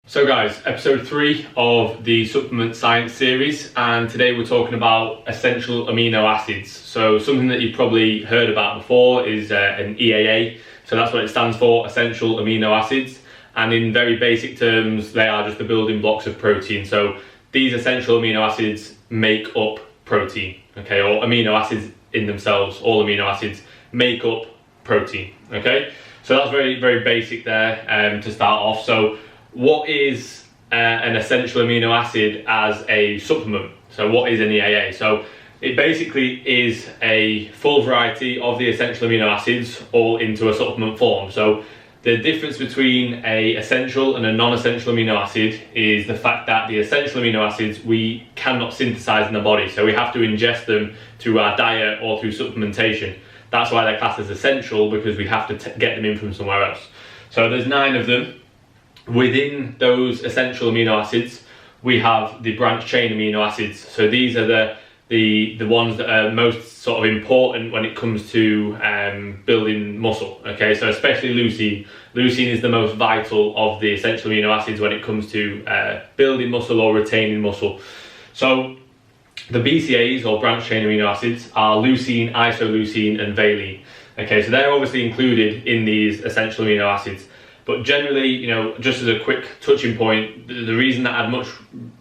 So guys, episode 3 of the supplement science series, and today we're talking about essential amino acids. So something that you've probably heard about before is an EAA. So that's what it stands for, essential amino acids. And in very basic terms, they are just the building blocks of protein. So these essential amino acids make up protein, okay? Or amino acids in themselves, all amino acids make up protein, okay? So that's very, very basic there to start off. So what is an essential amino acid as a supplement? So what is an EAA? So it basically is a full variety of the essential amino acids all into a supplement form. So the difference between a essential and a non-essential amino acid is the fact that the essential amino acids we cannot synthesize in the body. So we have to ingest them through our diet or through supplementation. That's why they're classed as essential, because we have to get them in from somewhere else. So there's 9 of them. Within those essential amino acids, we have the branched chain amino acids. So these are the ones that are most sort of important when it comes to building muscle. Okay, so especially leucine. Leucine is the most vital of the essential amino acids when it comes to building muscle or retaining muscle. So the BCAAs, or branched chain amino acids, are leucine, isoleucine, and valine. Okay, so they're obviously included in these essential amino acids. But generally, just as a quick touching point, the reason that I'd much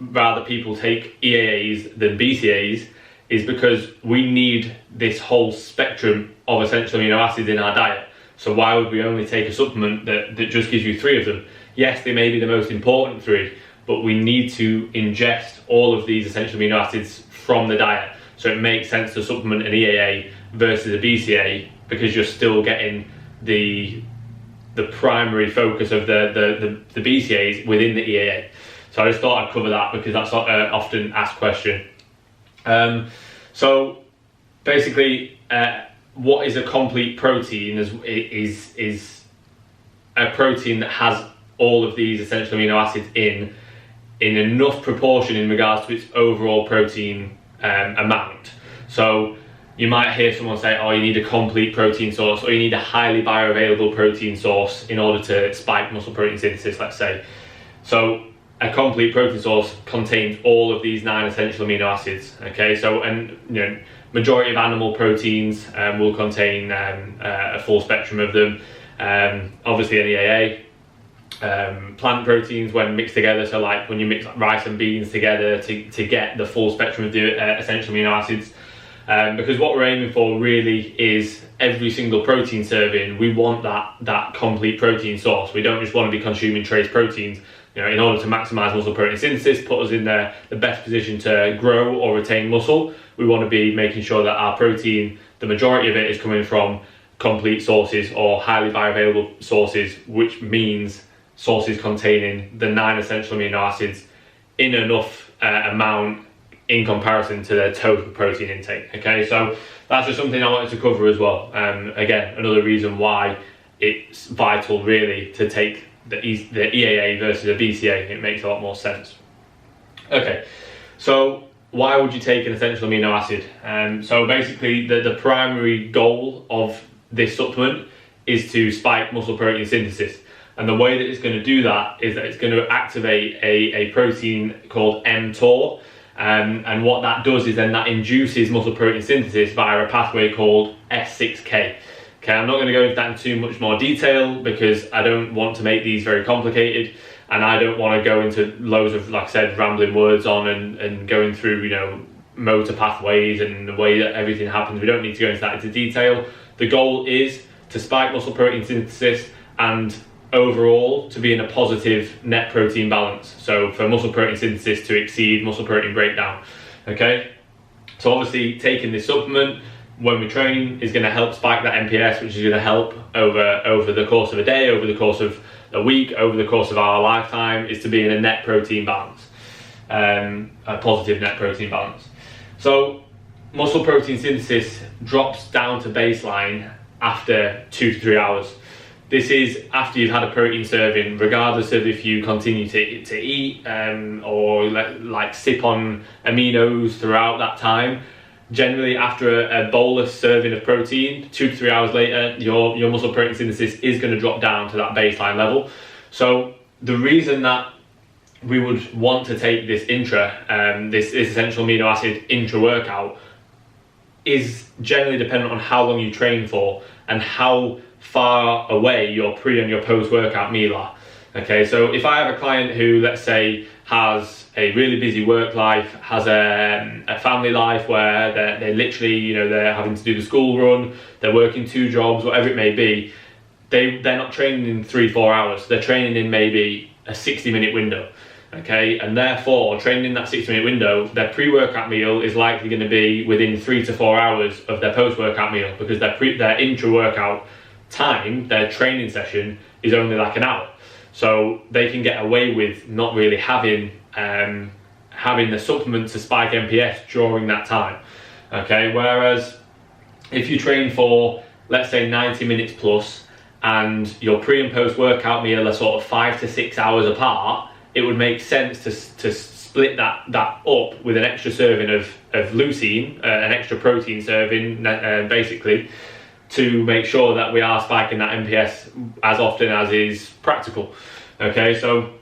rather people take EAAs than BCAAs is because we need this whole spectrum of essential amino acids in our diet. So why would we only take a supplement that just gives you 3 of them? Yes, they may be the most important 3, but we need to ingest all of these essential amino acids from the diet. So it makes sense to supplement an EAA versus a BCAA, because you're still getting the primary focus of the BCAAs within the EAA. So I just thought I'd cover that because that's an often asked question. So basically, what is a complete protein is a protein that has all of these essential amino acids in enough proportion in regards to its overall protein amount. So you might hear someone say, oh, you need a complete protein source, or you need a highly bioavailable protein source in order to spike muscle protein synthesis, let's say. So a complete protein source contains all of these 9 essential amino acids, okay? So, and majority of animal proteins will contain a full spectrum of them. Obviously an EAA. Plant proteins, when mixed together, so like when you mix rice and beans together to get the full spectrum of the essential amino acids. Because what we're aiming for really is every single protein serving, we want that complete protein source. We don't just want to be consuming trace proteins. In order to maximize muscle protein synthesis, put us in the best position to grow or retain muscle, we want to be making sure that our protein, the majority of it, is coming from complete sources or highly bioavailable sources, which means sources containing the 9 essential amino acids in enough amount in comparison to their total protein intake. Okay, so that's just something I wanted to cover as well. Again, another reason why it's vital really to take the EAA versus a BCA. It makes a lot more sense. Okay, so why would you take an essential amino acid? So basically the primary goal of this supplement is to spike muscle protein synthesis. And the way that it's going to do that is that it's going to activate a protein called mTOR. And what that does is then that induces muscle protein synthesis via a pathway called S6K. Okay, I'm not going to go into that in too much more detail because I don't want to make these very complicated, and I don't want to go into loads of, like I said, rambling words on and going through, motor pathways and the way that everything happens. We don't need to go into that into detail. The goal is to spike muscle protein synthesis and overall to be in a positive net protein balance, so for muscle protein synthesis to exceed muscle protein breakdown. Okay, so obviously taking this supplement when we train is going to help spike that MPS, which is going to help over the course of a day, over the course of a week, over the course of our lifetime, is to be in a net protein balance, a positive net protein balance. So muscle protein synthesis drops down to baseline after 2 to 3 hours. This is after you've had a protein serving, regardless of if you continue to eat or like sip on aminos throughout that time. Generally, after a bolus serving of protein, 2 to 3 hours later, your muscle protein synthesis is going to drop down to that baseline level. So the reason that we would want to take this this essential amino acid intra-workout is generally dependent on how long you train for and how far away your pre and your post-workout meal are. Okay, so if I have a client who, let's say, has a really busy work life, has a family life where they're literally, you know, they're having to do the school run, they're working 2 jobs, whatever it may be, they're not training in 3-4 hours, they're training in maybe a 60-minute window. Okay, and therefore training in that 60-minute window, their pre-workout meal is likely going to be within 3 to 4 hours of their post-workout meal, because their intra-workout time, their training session, is only like an hour. So they can get away with not really having the supplement to spike MPS during that time. Okay, whereas if you train for, let's say, 90 minutes plus, and your pre and post workout meal are sort of 5 to 6 hours apart, it would make sense to split that up with an extra serving of leucine, an extra protein serving, basically, to make sure that we are spiking that MPS as often as is practical. Okay, so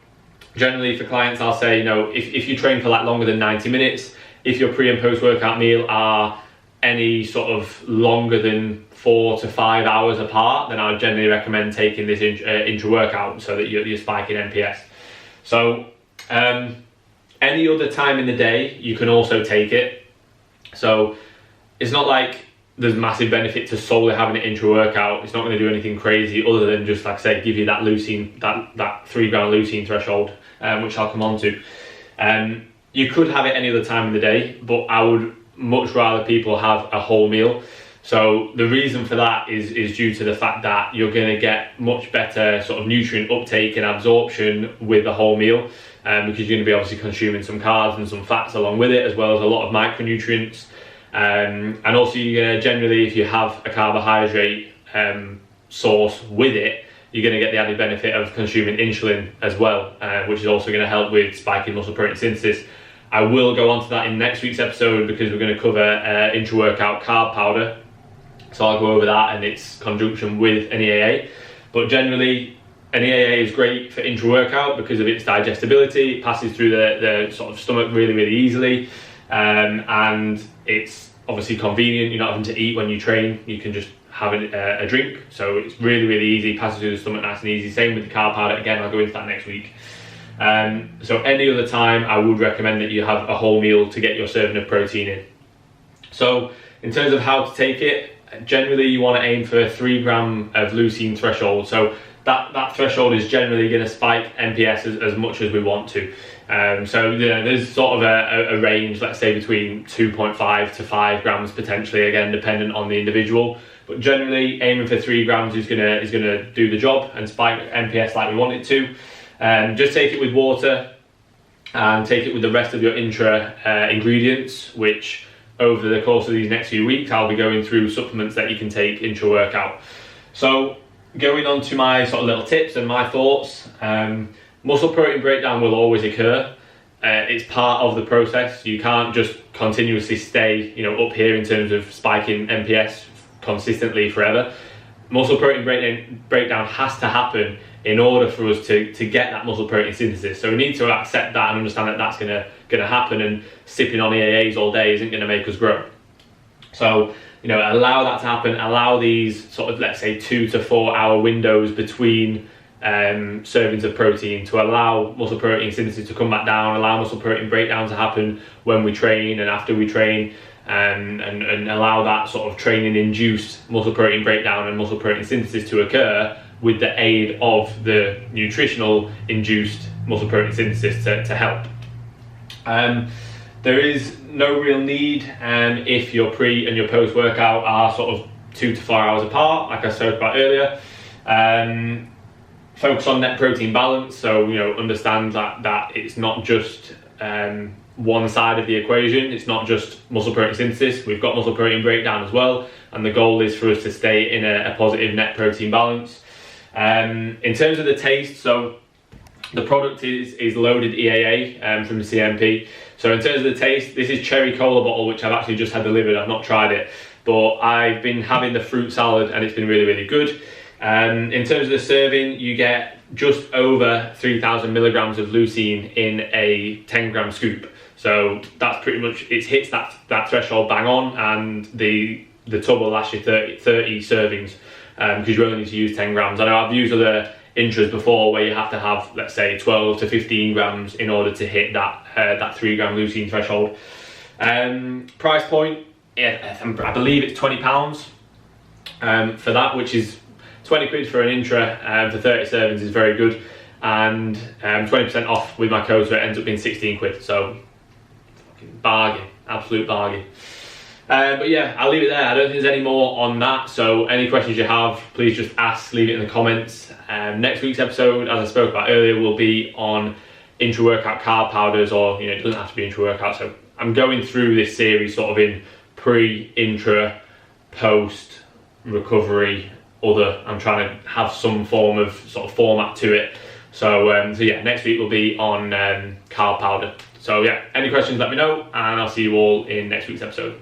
generally for clients, I'll say, you know, if you train for like longer than 90 minutes, if your pre and post workout meal are any sort of longer than 4 to 5 hours apart, then I would generally recommend taking this intra workout so that you're spiking MPS. So any other time in the day, you can also take it. So it's not like there's massive benefit to solely having it intra-workout. It's not going to do anything crazy other than just, like I say, give you that leucine, that 3 gram leucine threshold, which I'll come on to. You could have it any other time in the day, but I would much rather people have a whole meal. So the reason for that is due to the fact that you're going to get much better sort of nutrient uptake and absorption with the whole meal, because you're going to be obviously consuming some carbs and some fats along with it, as well as a lot of micronutrients. And also you're going to generally, if you have a carbohydrate source with it, you're going to get the added benefit of consuming insulin as well, which is also going to help with spiking muscle protein synthesis. I will go on to that in next week's episode, because we're going to cover intra-workout carb powder. So I'll go over that and its conjunction with an EAA. But generally, an EAA is great for intra-workout because of its digestibility. It passes through the sort of stomach really, really easily. And it's obviously convenient. You're not having to eat when you train. You can just have a drink. So it's really, really easy. Passes through the stomach nice and easy. Same with the carb powder. Again, I'll go into that next week. So any other time, I would recommend that you have a whole meal to get your serving of protein in. So in terms of how to take it, generally you want to aim for 3 gram of leucine threshold. So that threshold is generally going to spike MPS as much as we want to. So you know, there's sort of a range, let's say between 2.5 to 5 grams potentially, again dependent on the individual. But generally aiming for 3 grams is gonna do the job and spike MPS like we want it to. Just take it with water and take it with the rest of your intra ingredients, which over the course of these next few weeks I'll be going through supplements that you can take intra workout. So going on to my sort of little tips and my thoughts, muscle protein breakdown will always occur. It's part of the process. You can't just continuously stay, you know, up here in terms of spiking MPS consistently forever. Muscle protein breakdown has to happen in order for us to get that muscle protein synthesis. So we need to accept that and understand that that's gonna happen, and sipping on EAAs all day isn't gonna make us grow. So, you know, allow that to happen. Allow these sort of, let's say, 2 to 4 hour windows between servings of protein to allow muscle protein synthesis to come back down, allow muscle protein breakdown to happen when we train and after we train, and allow that sort of training induced muscle protein breakdown and muscle protein synthesis to occur with the aid of the nutritional induced muscle protein synthesis to help. There is no real need if your pre and your post workout are sort of 2 to 4 hours apart, like I spoke about earlier. Focus on net protein balance, so you know, understand that it's not just one side of the equation. It's not just muscle protein synthesis. We've got muscle protein breakdown as well, and the goal is for us to stay in a positive net protein balance. In terms of the taste, so the product is Loaded EAA from the CNP. So in terms of the taste, this is cherry cola bottle, which I've actually just had delivered. I've not tried it, but I've been having the fruit salad and it's been really, really good. In terms of the serving, you get just over 3,000 milligrams of leucine in a 10-gram scoop. So that's pretty much, it hits that threshold bang on, and the tub will last you 30 servings, because you only need to use 10 grams. I know I've used other intras before where you have to have, let's say, 12 to 15 grams in order to hit that 3 gram leucine threshold. Price point, yeah, I believe it's £20 for that, which is 20 quid for an intra for 30 servings is very good, and 20% off with my code, so it ends up being 16 quid. So fucking bargain, absolute bargain. But yeah, I'll leave it there. I don't think there's any more on that, so any questions you have, please just ask, leave it in the comments. Next week's episode, as I spoke about earlier, will be on intra-workout carb powders, or it doesn't have to be intra-workout. So I'm going through this series sort of in pre, intra, post, recovery, other. I'm trying to have some form of sort of format to it. So yeah, next week will be on carb powder. So yeah, any questions, let me know, and I'll see you all in next week's episode.